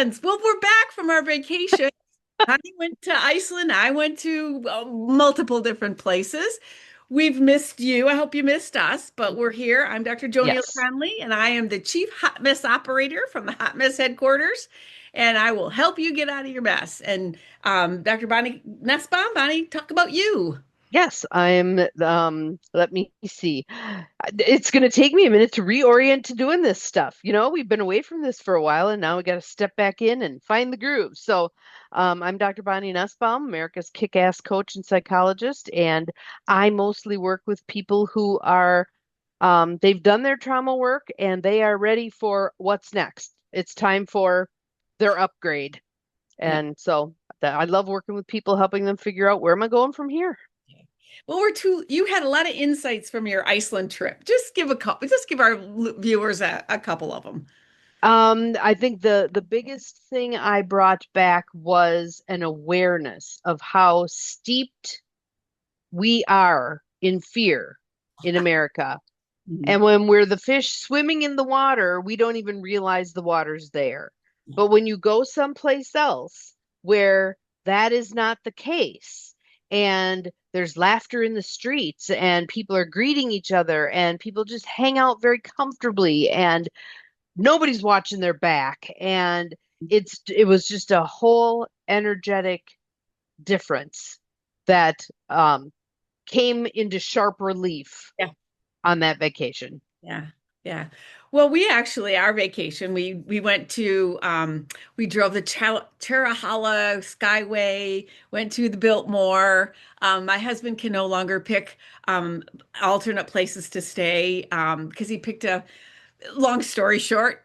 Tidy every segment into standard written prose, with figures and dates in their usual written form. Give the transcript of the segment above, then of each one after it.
friends. Well, we're back from our vacation. Honey went to Iceland. I went to multiple different places. We've missed you. I hope you missed us, but we're here. I'm Dr. JoNeil Yes. Conley, and I am the Chief Hot Mess Operator from the Hot Mess Headquarters, and I will help you get out of your mess. And Dr. Bonnie Nussbaum, Bonnie, talk about you. Yes, let me see. It's going to take me a minute to reorient to doing this stuff. We've been away from this for a while and now we got to step back in and find the groove. So, I'm Dr. Bonnie Nussbaum, America's kick-ass coach and psychologist, and I mostly work with people who are, they've done their trauma work and they are ready for what's next. It's time for their upgrade. Yeah. And so I love working with people, helping them figure out where am I going from here. Well, you had a lot of insights from your Iceland trip. Just give our viewers a couple of them. I think the biggest thing I brought back was an awareness of how steeped we are in fear in America. Mhm. And when we're the fish swimming in the water, we don't even realize the water's there. But when you go someplace else where that is not the case, and there's laughter in the streets, and people are greeting each other, and people just hang out very comfortably, and nobody's watching their back, and it was just a whole energetic difference that came into sharp relief Yeah. on that vacation. Yeah, yeah. Well, we actually our vacation we went to we drove the Terrahala Skyway, went to the Biltmore. My husband can no longer pick alternate places to stay because he picked a long story short,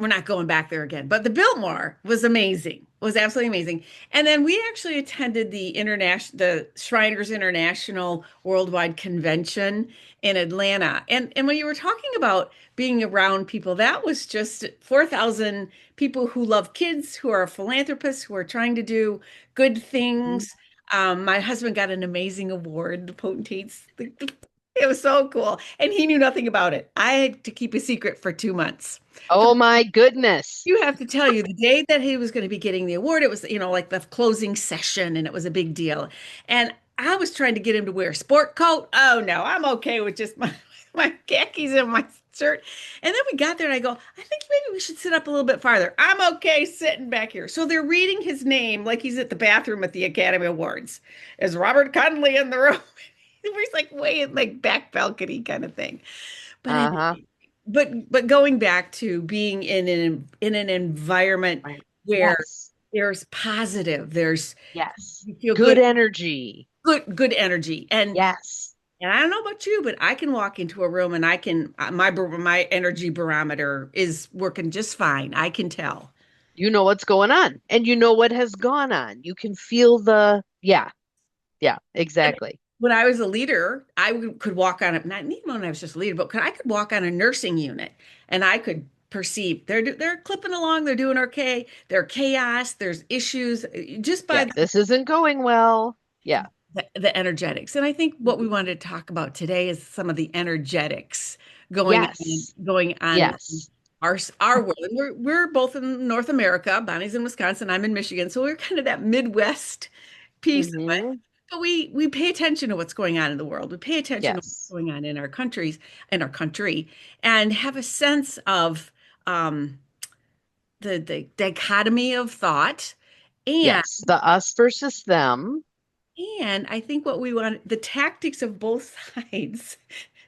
we're not going back there again. But the Biltmore was amazing. Was absolutely amazing. And then we actually attended the Shriners International Worldwide Convention in Atlanta. And when you were talking about being around people, that was just 4,000 people who love kids, who are philanthropists, who are trying to do good Mhm. things. My husband got an amazing award, the potentates. It was so cool. And he knew nothing about it. I had to keep a secret for 2 months. Oh my goodness. You have to tell you the day that he was going to be getting the award, it was, like the closing session and it was a big deal. And I was trying to get him to wear a sport coat. Oh no, I'm okay with just my khakis and my shirt. And then we got there and I go, I think maybe we should sit up a little bit farther. I'm okay sitting back here. So they're reading his name like he's at the bathroom at the Academy Awards. Is Robert Conley in the room? He's like way in like back balcony kind of thing. But Uh-huh. anyway, but going back to being in an environment Right. where Yes. there's positive, there's Yes. you feel Good good, energy. good energy, Yes. and I don't know about you, but I can walk into a room and I can my energy barometer is working just fine. I can tell. You know what's going on and you know what has gone on. You can feel yeah, yeah, And exactly. when I was a leader, could walk on it. Not even when I was just a leader, but I could walk on a nursing unit, and I could perceive they're clipping along, they're doing okay. There's chaos, there's issues just by Yeah, this isn't going well. Yeah. the energetics. And I think what we Mhm. wanted to talk about today is some of the energetics Yes. going on in Yes. our world. And we're both in North America. Bonnie's in Wisconsin, I'm in Michigan, so we're kind of that Midwest piece of it. Hmm. But we pay attention to what's going on in the world. We pay attention to what's Yes. going on in our country, and have a sense of um, the dichotomy of thought. And Yes. The us versus them. and I think what we want, the tactics of both sides,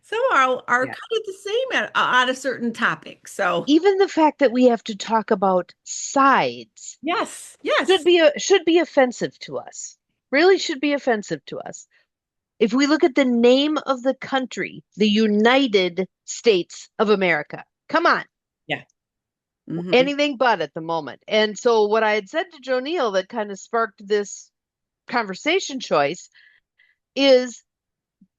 some are Yeah. kind of the same on a certain topic. So Even the fact that we have to talk about sides yes, should yes. be offensive to us. Really should be offensive to us. If we look at the name of the country, the United States of America, come on, Yeah. Hmm. anything but at the moment. And so, what I had said to JoNeil that kind of sparked this conversation choice is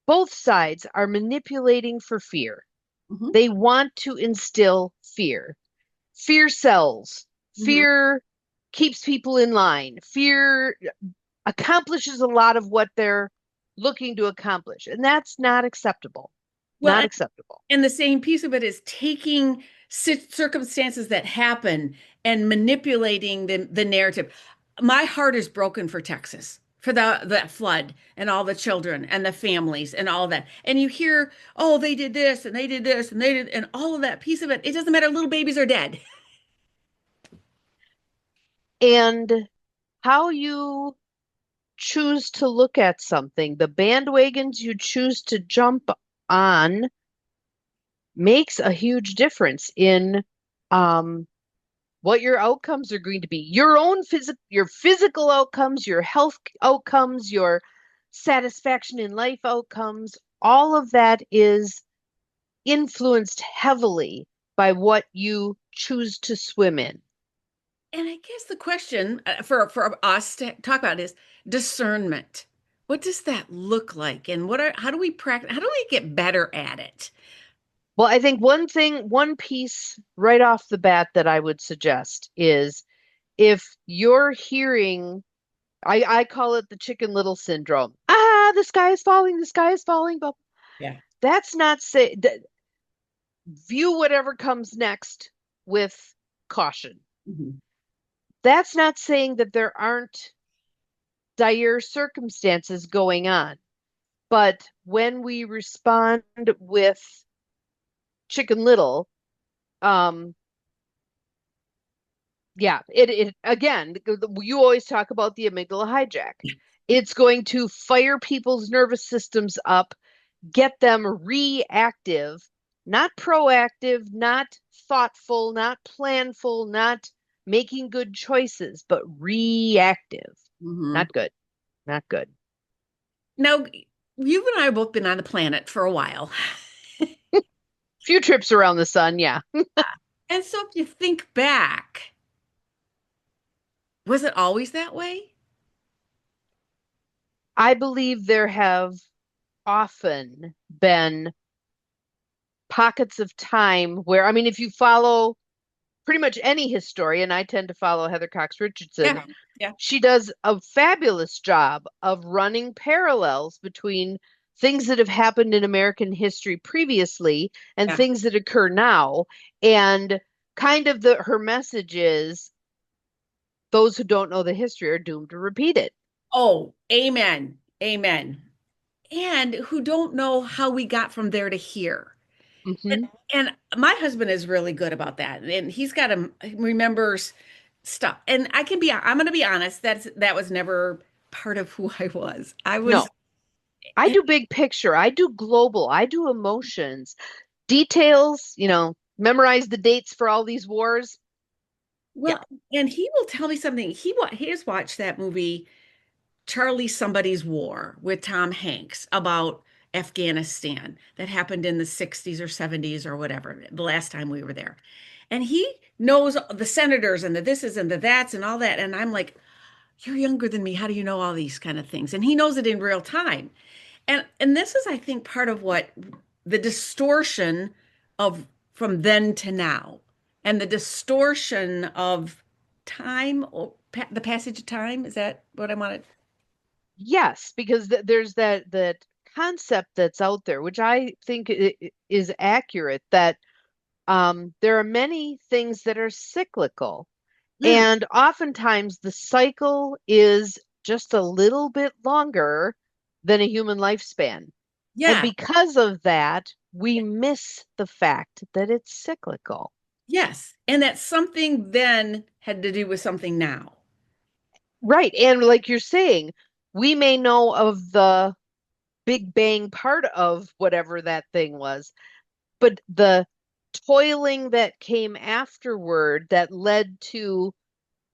both sides are manipulating for fear. Hmm. They want to instill fear. Fear sells, Hmm. fear keeps people in line, fear accomplishes a lot of what they're looking to accomplish. And that's not acceptable. Well, Not acceptable. and the same piece of it is taking. circumstances that happen and manipulating the narrative. My heart is broken for Texas, for the flood and all the children and the families and all that. And you hear, oh, they did this and they did this and they did, and all of that piece of it. It doesn't matter. Little babies are dead. And how you choose to look at something, the bandwagons you choose to jump on makes a huge difference in um, what your outcomes are going to be. Your physical outcomes, your health outcomes, your satisfaction in life outcomes, all of that is influenced heavily by what you choose to swim in. And I guess the question for us to talk about is discernment. What does that look like? And how do we practice? How do we get better at it? Well, I think one piece right off the bat that I would suggest is if you're hearing, I call it the Chicken Little syndrome. Ah, the sky is falling, the sky is falling, but Yeah. that's not say view whatever comes next with caution. Mhm. That's not saying that there aren't dire circumstances going on. But when we respond with Chicken Little, um, yeah, it again, you always talk about the amygdala hijack. It's going to fire people's nervous systems up, get them reactive, not proactive, not thoughtful, not planful, not making good choices, but reactive. Mhm. Not good. Not good. Now, you and I have both been on the planet for a while. Few trips around the sun, yeah. And so if you think back, was it always that way? I believe there have often been pockets of time where, I mean, if you follow pretty much any historian, I tend to follow Heather Cox Richardson. Yeah. Yeah. She does a fabulous job of running parallels between things that have happened in American history previously and Yeah. things that occur now. And kind of her message is those who don't know the history are doomed to repeat it. Oh, amen. Amen. And who don't know how we got from there to here. And, Hmm. and my husband is really good about that. And he's got he remembers stuff. And I'm going to be honest, that was never part of who I was. I was, No, I do big picture. I do global. I do emotions, details, memorize the dates for all these wars. Yeah. well, and he will tell me something. He has watched that movie Charlie Somebody's War with Tom Hanks about Afghanistan that happened in the 60s or 70s or whatever, the last time we were there. And he knows the senators and the thises and the that's and all that. And I'm like, you're younger than me. How do you know all these kind of things? And he knows it in real time. And this is, I think, part of what the distortion of from then to now and the distortion of time, or the passage of time. Is that what I wanted? Yes, because there's that concept that's out there, which I think is accurate, that there are many things that are cyclical, Yeah. and oftentimes the cycle is just a little bit longer than a human lifespan. And Yeah. because of that, we miss the fact that it's cyclical. Yes. And that something then had to do with something now. Right. And like you're saying, we may know of the Big Bang part of whatever that thing was, but the toiling that came afterward that led to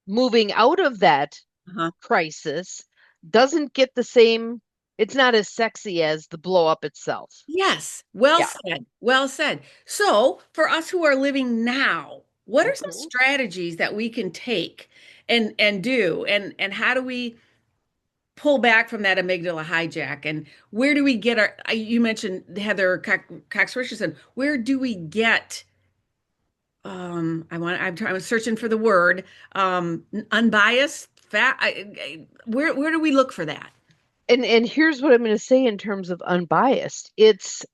moving out of that Uh-huh. crisis doesn't get the same, it's not as sexy as the blow up itself. Yes. Well Yeah. said. Well said. So, for us who are living now, what are some Mhm. strategies that we can take and do and how do we pull back from that amygdala hijack and where do we get you mentioned Heather Cox Richardson, where do we get I'm searching for the word unbiased fat where do we look for that? And here's what I'm going to say in terms of unbiased. It's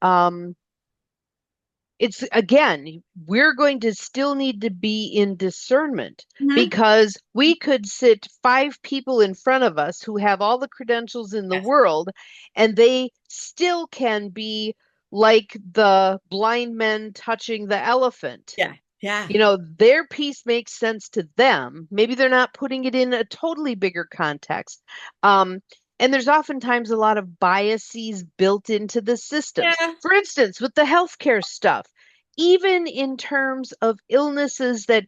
it's again, we're going to still need to be in discernment Mhm. because we could sit five people in front of us who have all the credentials in the Yes. world, and they still can be like the blind men touching the elephant. Yeah. Yeah. Their piece makes sense to them. Maybe they're not putting it in a totally bigger context. Um, and there's oftentimes a lot of biases built into the systems. Yeah. For instance, with the healthcare stuff, even in terms of illnesses that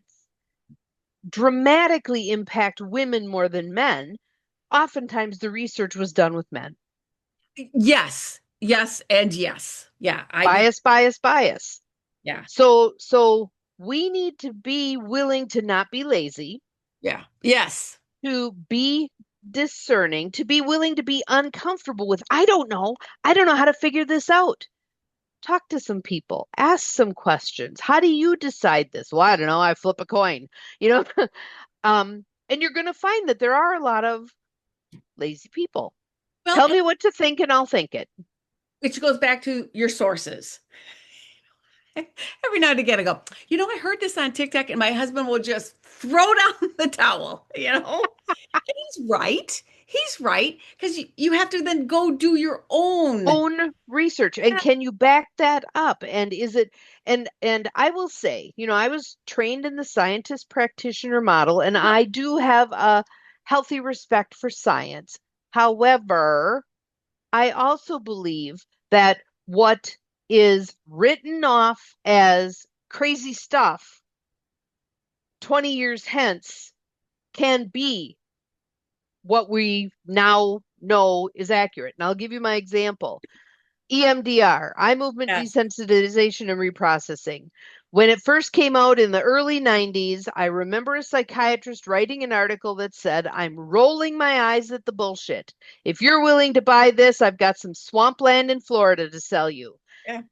dramatically impact women more than men, oftentimes the research was done with men. Yes. Yes. And yes. Yeah. I do. Bias, bias, bias. Yeah. So we need to be willing to not be lazy, Yeah. Yes. to be discerning, to be willing to be uncomfortable with, I don't know. I don't know how to figure this out. Talk to some people, ask some questions. How do you decide this? Well, I don't know. I flip a coin, you know? And you're going to find that there are a lot of lazy people. Well, Tell me what to think and I'll think it. which goes back to your sources. Every now and again, I go, I heard this on TikTok, and my husband will just throw down the towel. And he's right. He's right. Because you have to then go do your own. Own research, and can you back that up? And is it and I will say, I was trained in the scientist practitioner model, and I do have a healthy respect for science. However, I also believe that what is written off as crazy stuff 20 years hence can be what we now know is accurate. And I'll give you my example. EMDR, eye movement Yeah. desensitization and reprocessing. When it first came out in the early 90s, I remember a psychiatrist writing an article that said, I'm rolling my eyes at the bullshit. If you're willing to buy this, I've got some swampland in Florida to sell you. Yeah.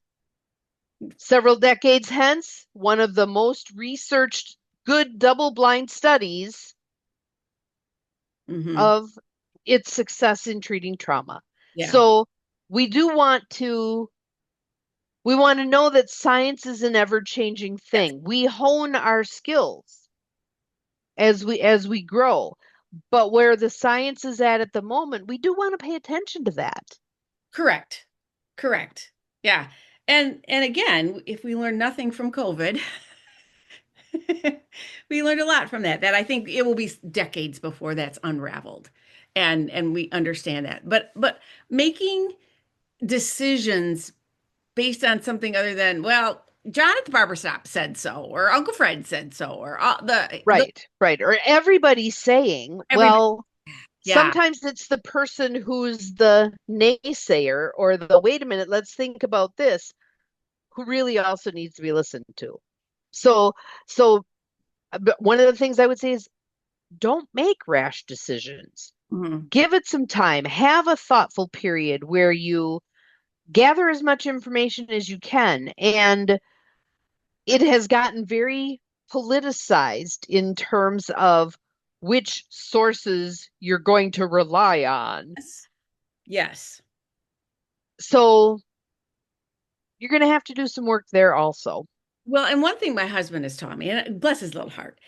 Several decades hence, one of the most researched good double blind studies Hmm. of its success in treating trauma. Yeah. So we do we want to know that science is an ever-changing Yes. thing. We hone our skills as we grow. But where the science is at the moment, we do want to pay attention to that. Correct. Correct. Yeah. And again, if we learn nothing from COVID, we learned a lot from that. That I think it will be decades before that's unraveled. And we understand that. But making decisions based on something other than, well, John at the barber shop said so, or Uncle Fred said so, or the Right, right. Or everybody's saying, everybody. well, Yeah. sometimes it's the person who's the naysayer or the wait a minute, let's think about this, who really also needs to be listened to. So, so but one of the things I would say is don't make rash decisions. Mhm. Give it some time. Have a thoughtful period where you gather as much information as you can. And it has gotten very politicized in terms of which sources you're going to rely on. Yes. Yes. So you're going to have to do some work there also. Well, and one thing my husband has taught me, and bless his little heart,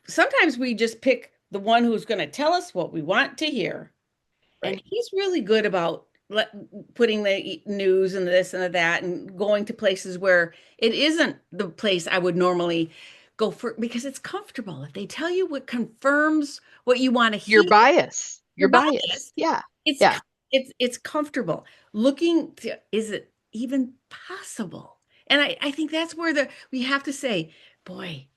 sometimes we just pick the one who's going to tell us what we want to hear. And Right. he's really good about putting the news and this and that and going to places where it isn't the place I would normally go for because it's comfortable. If they tell you what confirms what you want to Your hear, bias. your Your bias. bias, Yeah. it's Yeah. it's comfortable. Looking to, is it even possible? And I think that's where we have to say, boy,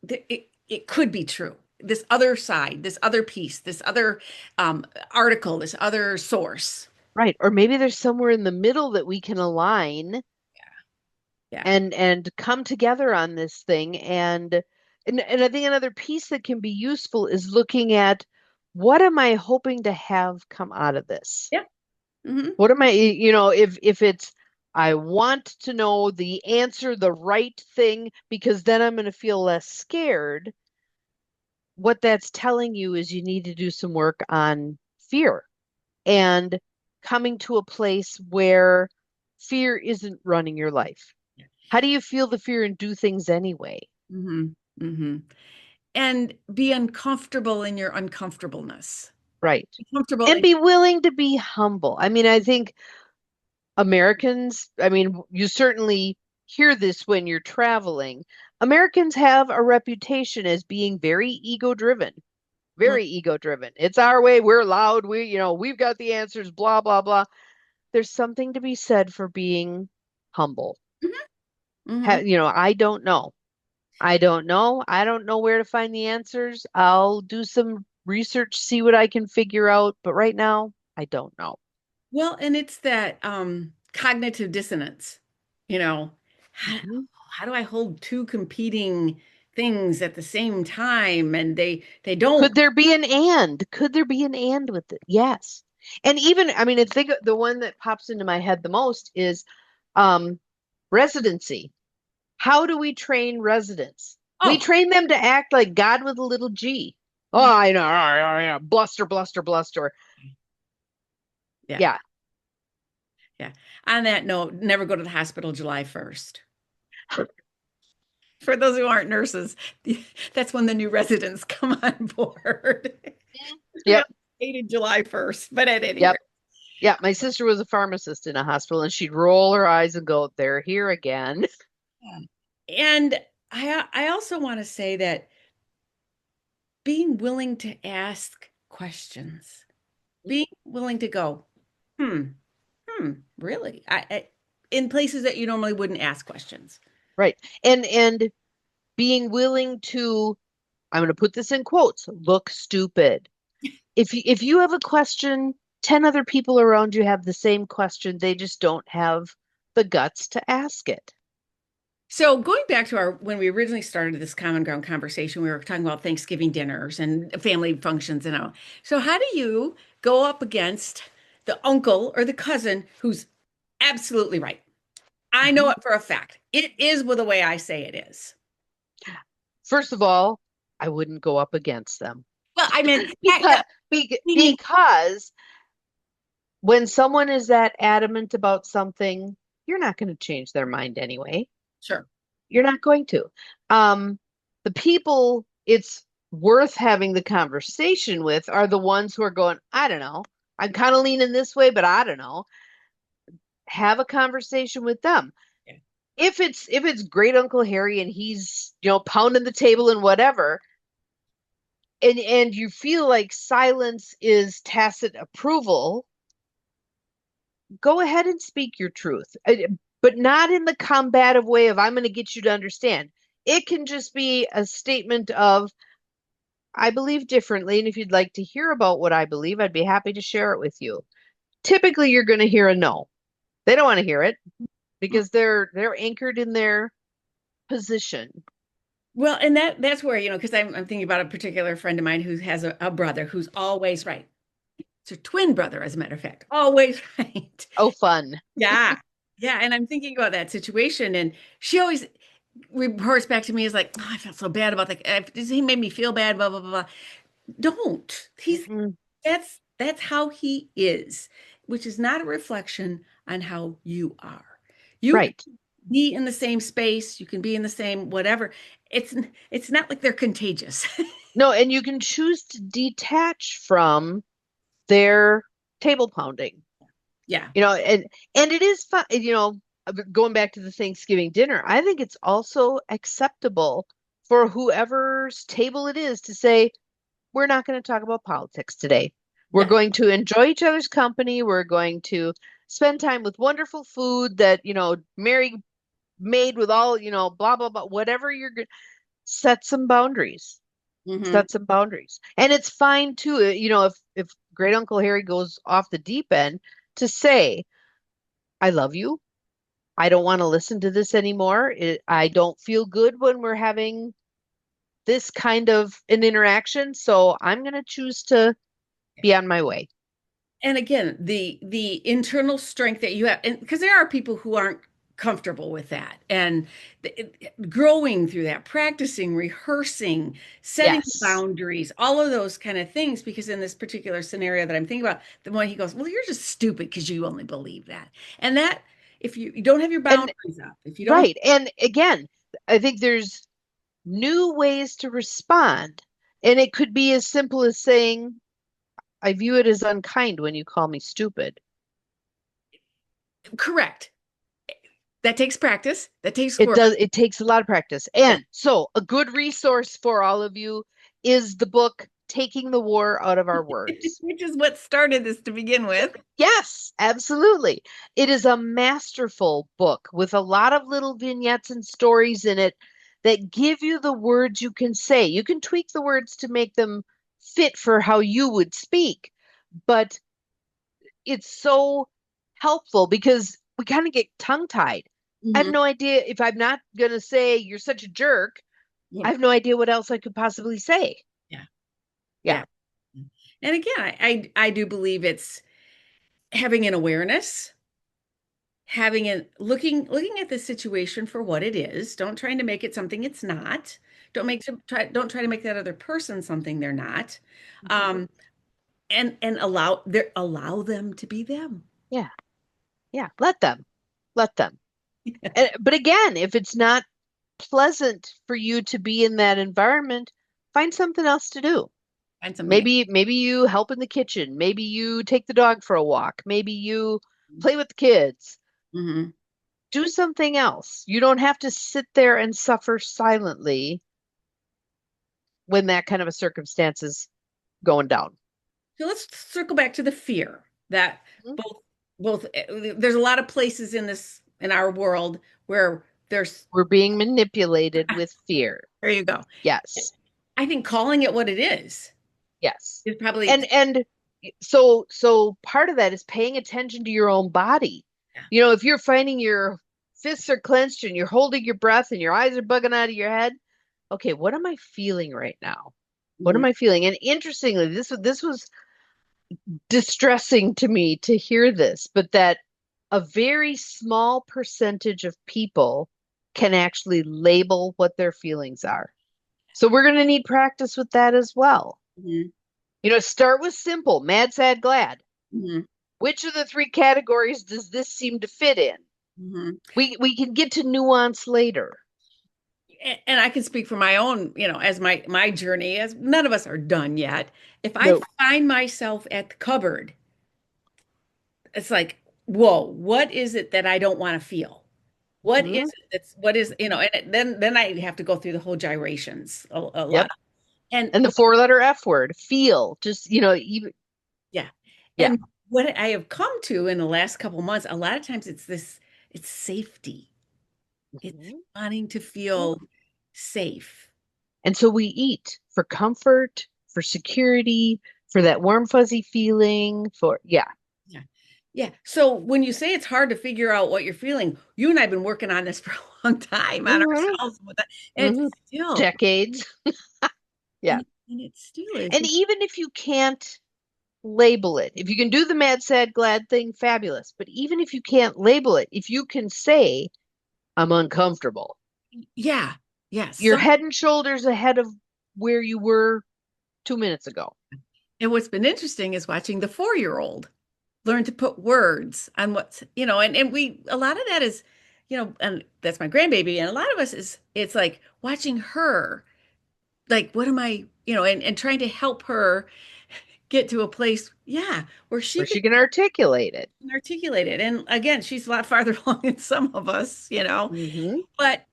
it could be true. This other side, this other piece, this other article, this other source. Right. Or maybe there's somewhere in the middle that we can align Yeah. and come together on this thing. And I think another piece that can be useful is looking at what am I hoping to have come out of this? Yeah. Hmm. What am I, if it's I want to know the answer, the right thing, because then I'm going to feel less scared. What that's telling you is you need to do some work on fear and coming to a place where fear isn't running your life? How do you feel the fear and do things anyway? Hmm. Hmm. And be uncomfortable in your uncomfortableness. Right. Be comfortable And in. be willing to be humble. I mean, I think Americans, I mean, you certainly hear this when you're traveling. Americans have a reputation as being very ego driven. It's our way, we're loud, we've got the answers, blah, blah, blah. There's something to be said for being humble. Hmm. I don't know. I don't know. I don't know where to find the answers. I'll do some research, see what I can figure out, but right now, I don't know. Well, and it's that cognitive dissonance, you know, how, Mhm. how do I hold two competing things at the same time? And they don't. Could there be an and? Could there be an and with it? Yes. And even, I mean, I think the one that pops into my head the most is um, residency. How do we train residents? We Oh, train them to act like God with a little G. Oh, I know. Yeah. Bluster, bluster, bluster. yeah, Yeah. yeah. On that note, never go to the hospital July 1st. For those who aren't nurses, that's when the new residents come on board. We Yep. have dated July 1st, but at any Yep. rate. Yeah. My sister was a pharmacist in a hospital and she'd roll her eyes and go, they're here again. And I also want to say that being willing to ask questions, being willing to go, hmm, really? In places that you normally wouldn't ask questions. Right. And being willing to, I'm going to put this in quotes, look stupid. If you have a question, 10 other people around you have the same question, they just don't have the guts to ask it. So going back to our when we originally started this common ground conversation, we were talking about Thanksgiving dinners and family functions and all. So how do you go up against the uncle or the cousin who's absolutely right? I know Mhm. it for a fact. It is with the way I say it is. First of all, I wouldn't go up against them Well, I mean, because meaning, because when someone is that adamant about something, you're not going to change their mind anyway. sure. You're not going to. Um, the people it's worth having the conversation with are the ones who are going, I don't know. I'm kind of leaning this way, but I don't know. Have a conversation with them. Yeah. If it's great Uncle Harry and he's, pounding the table and whatever, and you feel like silence is tacit approval, go ahead and speak your truth. But not in the combative way of I'm going to get you to understand. It can just be a statement of I believe differently, and if you'd like to hear about what I believe, I'd be happy to share it with you. Typically, you're going to hear a no. They don't want to hear it because they're anchored in their position. Well, and that's where, because I'm thinking about a particular friend of mine who has a brother who's always right. It's a twin brother, as a matter of fact, always right. Oh, fun. Yeah. Yeah. And I'm thinking about that situation. And she always reports back to me as like, oh, I felt so bad about that. He made me feel bad, blah, blah, blah, blah. Don't. Mm-mm. That's how he is, which is not a reflection on how you are. You can Right. be in the same space, you can be in the same whatever. It's it's not like they're contagious. No, and you can choose to detach from their table pounding. Yeah. And it is fun, going back to the Thanksgiving dinner, I think it's also acceptable for whoever's table it is to say, we're not going to talk about politics today. We're Yeah. going to enjoy each other's company. We're going to spend time with wonderful food that, Mary made with all, blah, blah, blah, whatever you're going set some boundaries. Hmm. Set some boundaries. And it's fine too, if great Uncle Harry goes off the deep end to say, I love you. I don't want to listen to this anymore. I don't feel good when we're having this kind of an interaction. So I'm going to choose to be on my way. And again, the internal strength that you have, and because there are people who aren't comfortable with that, and growing through that, practicing, rehearsing, setting Yes. boundaries, all of those kind of things. Because in this particular scenario that I'm thinking about, the one he goes, "Well, you're just stupid because you only believe that," and that. if you don't have your And boundaries up, if you don't, right. And again, I think there's new ways to respond. And it could be as simple as saying, I view it as unkind when you call me stupid. correct. That takes practice. That takes It work. does, it takes a lot of practice. Yeah. And so a good resource for all of you is the book Taking the War Out of Our Words. Which is what started this to begin with. Yes, absolutely. It is a masterful book with a lot of little vignettes and stories in it that give you the words you can say. You can tweak the words to make them fit for how you would speak, but it's so helpful because we kind of get tongue-tied. I have Hmm. no idea if I'm not going to say you're such a jerk. I Yeah. have no idea what else I could possibly say. Yeah. Yeah. Yeah. And again, I do believe it's having an awareness, having an looking at the situation for what it is. Don't trying to make it something it's not. Don't try to make that other person something they're not. Mhm. Um, and allow them to be them. Yeah. Yeah. Let them. Let them. But again, if it's not pleasant for you to be in that environment, find something else to do. Find something. Maybe you help in the kitchen. Maybe you take the dog for a walk. Maybe you play with the kids. Hmm. Do something else. You don't have to sit there and suffer silently when that kind of a circumstance is going down. So let's circle back to the fear that Mhm. both there's a lot of places in our world where there's We're being manipulated with fear. there you go. Yes. I think calling it what it Yes. is probably And so part of that is paying attention to your own body. yeah. You know, if you're finding your fists are clenched and you're holding your breath and your eyes are bugging out of your head, okay, what am I feeling right now? What Mhm. am I feeling? And interestingly, this was distressing to me to hear this, but that a very small percentage of people can actually label what their feelings are. So we're going to need practice with that as well. Mhm. You know, start with simple, mad, sad, glad. Mhm. Which of the three categories does this seem to fit in? Mhm. We can get to nuance later. And I can speak for my own, as my journey, as none of us are done yet. If I No. find myself at the cupboard, it's like, whoa, what is it that I don't want to feel? What is Mhm. it that's what is, then I have to go through the whole gyrations a lot. Yep. And And the four-letter F word, feel, just, even, yeah. yeah. And what I have come to in the last couple months, a lot of times it's safety. It's Mhm. wanting to Yeah. feel safe. And so we eat for comfort, for security, for that warm, fuzzy feeling, for, yeah. Yeah. Yeah. So when you say it's hard to figure out what you're feeling, you and I have been working on this for a long time on Hmm. ourselves with that. And it's Hmm. still, Decades. Yeah. and it still is. And even if you can't label it, if you can do the mad, sad, glad thing, fabulous. But even if you can't label it, if you can say, I'm uncomfortable, Yeah. Yes. you're head and shoulders ahead of where you were 2 minutes ago. And what's been interesting is watching the 4-year-old learn to put words on what's, and we, a lot of that is, and that's my grandbaby. And a lot of us it's like watching her, like, what am I, and trying to help her get to a place, yeah, where she Where can she can articulate it. articulate it. And again, she's a lot farther along than some of us, Hmm. but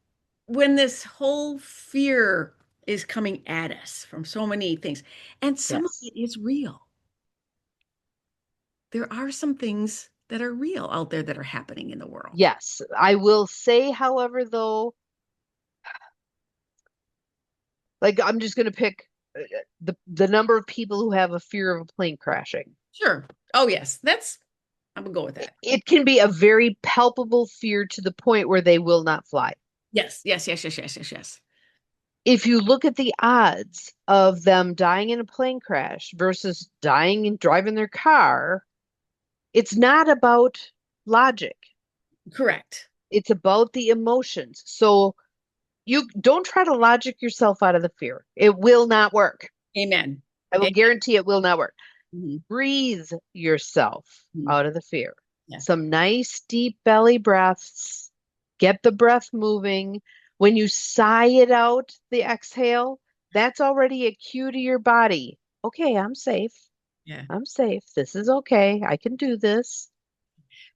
when this whole fear is coming at us from so many things, and some of Yes. it is real. There are some things that are real out there that are happening in the world. Yes. I will say, however, though, like I'm just going to pick the number of people who have a fear of a plane crashing. Sure. Oh, yes. I'm gonna go with that. It can be a very palpable fear to the point where they will not fly. Yes, yes, yes, yes, yes, yes, yes. If you look at the odds of them dying in a plane crash versus dying and driving their car, it's not about logic. Correct. It's about the emotions. So you don't try to logic yourself out of the fear. It will not work. Amen. I will Amen. guarantee it will not work. Mhm. Breathe yourself Mhm. out of the fear. Yeah. some nice deep belly breaths. Get the breath moving. When you sigh it out, the exhale, that's already a cue to your body. Okay, I'm safe. Yeah. I'm safe. This is okay. I can do this.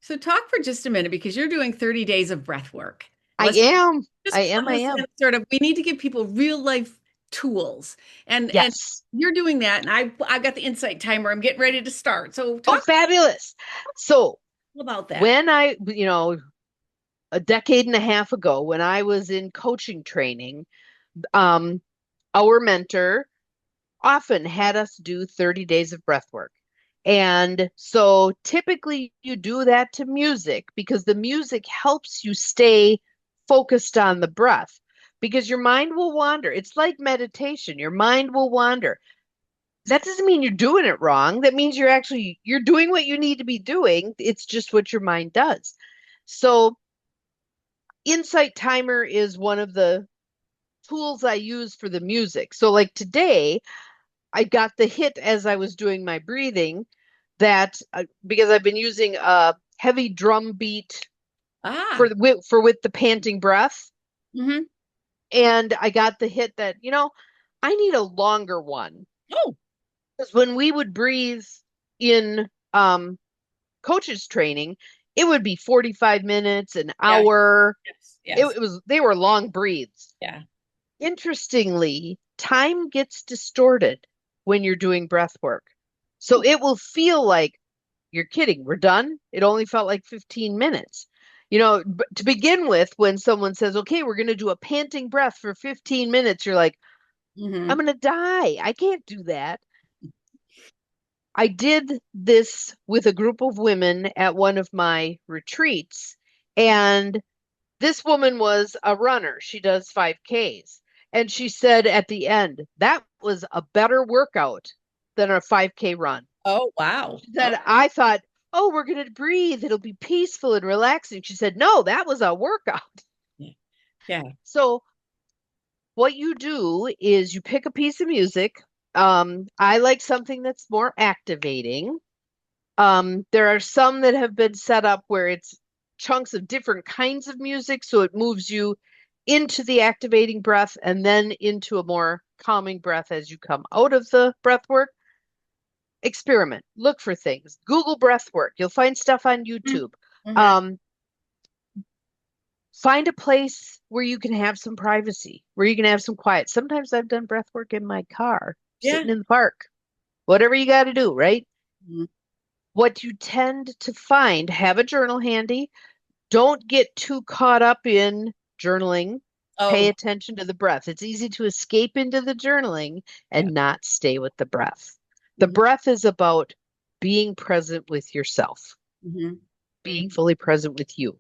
So talk for just a minute because you're doing 30 days of breath work. I Let's am. I just am. plug I this in am. sort of, we need to give people real life tools. And Yes. you're doing that. And I've got the insight timer. I'm getting ready to start. So Oh, talk fabulous. So about that. when a decade and a half ago, when I was in coaching training, um, our mentor often had us do 30 days of breath work. And so typically you do that to music because the music helps you stay focused on the breath because your mind will wander. It's like meditation. Your mind will wander. That doesn't mean you're doing it wrong. That means you're doing what you need to be doing. It's just what your mind does. So Insight Timer is one of the tools I use for the music. So like today, I got the hit as I was doing my breathing that because I've been using a heavy drum beat Ah. for with the panting breath, Hmm. and I got the hit that I need a longer one Oh, because when we would breathe in coaches training, it would be 45 minutes, an yeah. hour. Yes. It, Yes. it was they were long breathes. Yeah. Interestingly, time gets distorted when you're doing breath work. So it will feel like you're kidding, we're done. It only felt like 15 minutes. To begin with, when someone says, okay, we're going to do a panting breath for 15 minutes, you're like, I'm Hmm. going to die. I can't do that. I did this with a group of women at one of my retreats, and this woman was a runner. She does 5Ks. And she said at the end, that was a better workout than a 5K run. Oh, wow. She Oh, said, I thought, oh, we're going to breathe. It'll be peaceful and relaxing. She said, no, that was a workout. yeah. Yeah. So, what you do is you pick a piece of music. I like something that's more activating. There are some that have been set up where it's chunks of different kinds of music, so it moves you into the activating breath and then into a more calming breath as you come out of the breath work. Experiment, look for things, Google breath work. You'll find stuff on YouTube. Mm-hmm. Um, find a place where you can have some privacy, where you can have some quiet. Sometimes I've done breath work in my car, Yeah. sitting in the park, whatever you got to do, right? Mhm. What you tend to find, have a journal handy. Don't get too caught up in journaling. Pay Oh, attention to the breath. It's easy to escape into the journaling yeah. and not stay with the breath. The Hmm. breath is about being present with yourself, Hmm. being fully present with you.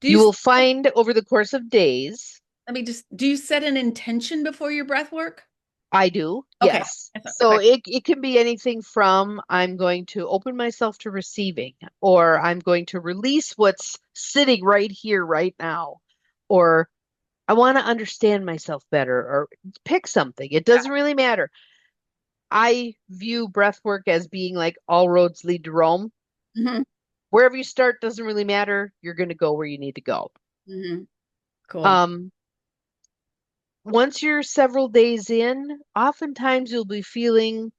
Do you, You will find over the course of days, let me just, do you set an intention before your breath work? I do, Okay. yes. I thought, So okay. it can be anything from I'm going to open myself to receiving, or I'm going to release what's sitting right here, right now, or I want to understand myself better, or pick something. It Yeah. doesn't really matter. I view breath work as being like all roads lead to Rome. Hmm. Wherever you start doesn't really matter. You're going to go where you need to go. Hmm. Cool. Um, Once you're several days in, oftentimes you'll be feeling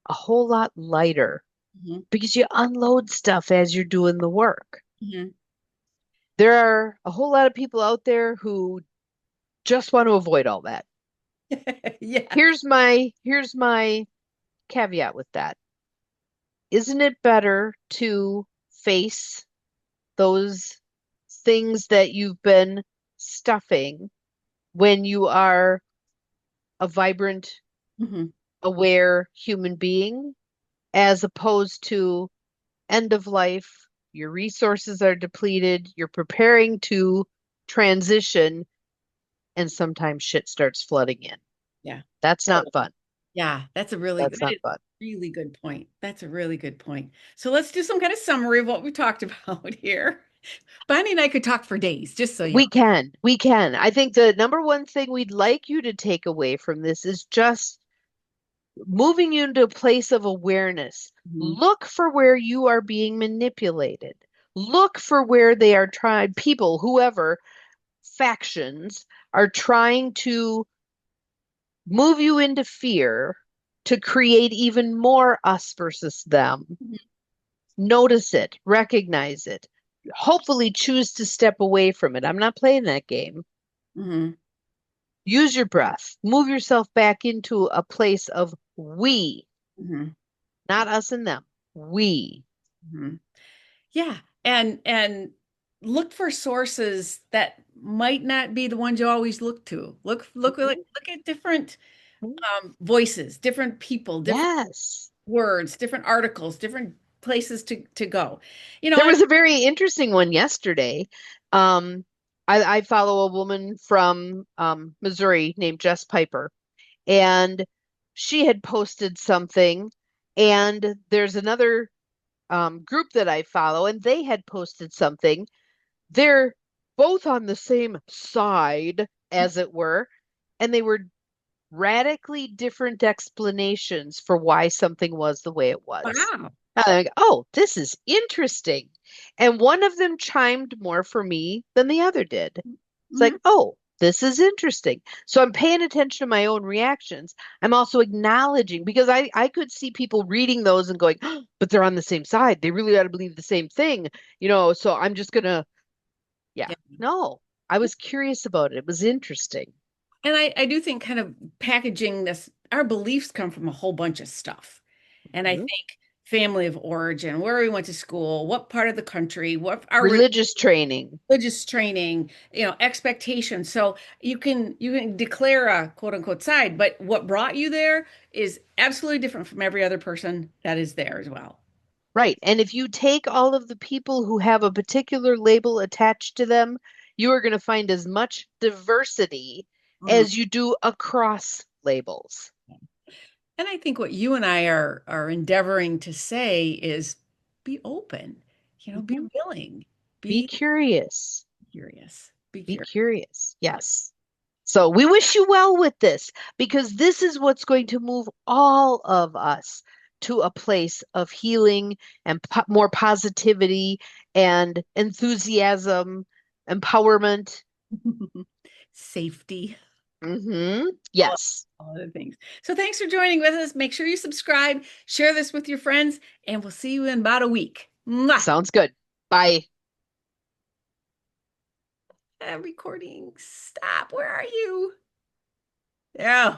a whole lot lighter Hmm. because you unload stuff as you're doing the work. Hmm. There are a whole lot of people out there who just want to avoid all that. Yeah. Here's my caveat with that. Isn't it better to face those things that you've been stuffing when you are a vibrant, Hmm. aware human being, as opposed to end of life? Your resources are depleted, you're preparing to transition, and sometimes shit starts flooding in. Yeah. That's not fun. Yeah. That's That not is fun. a really good point. That's a really good point. So let's do some kind of summary of what we talked about here. Bonnie and I could talk for days, just so you know. We can. We can. I think the number one thing we'd like you to take away from this is just moving you into a place of awareness. Mhm. Look for where you are being manipulated. Look for where they are trying, people, whoever, factions are trying to move you into fear to create even more us versus them. Mhm. Notice it, recognize it, hopefully choose to step away from it. I'm not playing that game. Mhm. Use your breath, move yourself back into a place of we, Mhm. not us and them. We. Mhm. Yeah, and look for sources that might not be the ones you always look to. Mhm. Look at different voices, different people, different Yes. words, different articles, different places to go. There And was a very interesting one yesterday. Um, I follow a woman from Missouri named Jess Piper, and she had posted something, and there's another group that I follow, and they had posted something. They're both on the same side, as it were, and they were radically different explanations for why something was the way it was. wow. And I'm like, oh, this is interesting. And one of them chimed more for me than the other did. It's like, Mhm. oh, this is interesting. So I'm paying attention to my own reactions. I'm also acknowledging because I could see people reading those and going, "Oh, but they're on the same side. They really ought to believe the same thing, so I'm just gonna, yeah. Yeah. No, I was curious about it. It was interesting. And I do think kind of packaging this, our beliefs come from a whole bunch of stuff. And I Mhm. think family of origin, where we went to school, what part of the country, what our Religious training. religious training, expectations. So you can declare a quote unquote side, but what brought you there is absolutely different from every other person that is there as well. Right. And if you take all of the people who have a particular label attached to them, you are going to find as much diversity Mm. as you do across labels. And I think what you and I are endeavoring to say is be open, be Mhm. willing, Be be curious. curious, be Be curious. curious. Yes. So we wish you well with this because this is what's going to move all of us to a place of healing and more positivity and enthusiasm, empowerment. Safety, all, Yes. all the things. So thanks for joining with us. Make sure you subscribe, share this with your friends, and we'll see you in about a week. Mwah! Sounds good. Bye. Recording. Stop. Where are you? Yeah.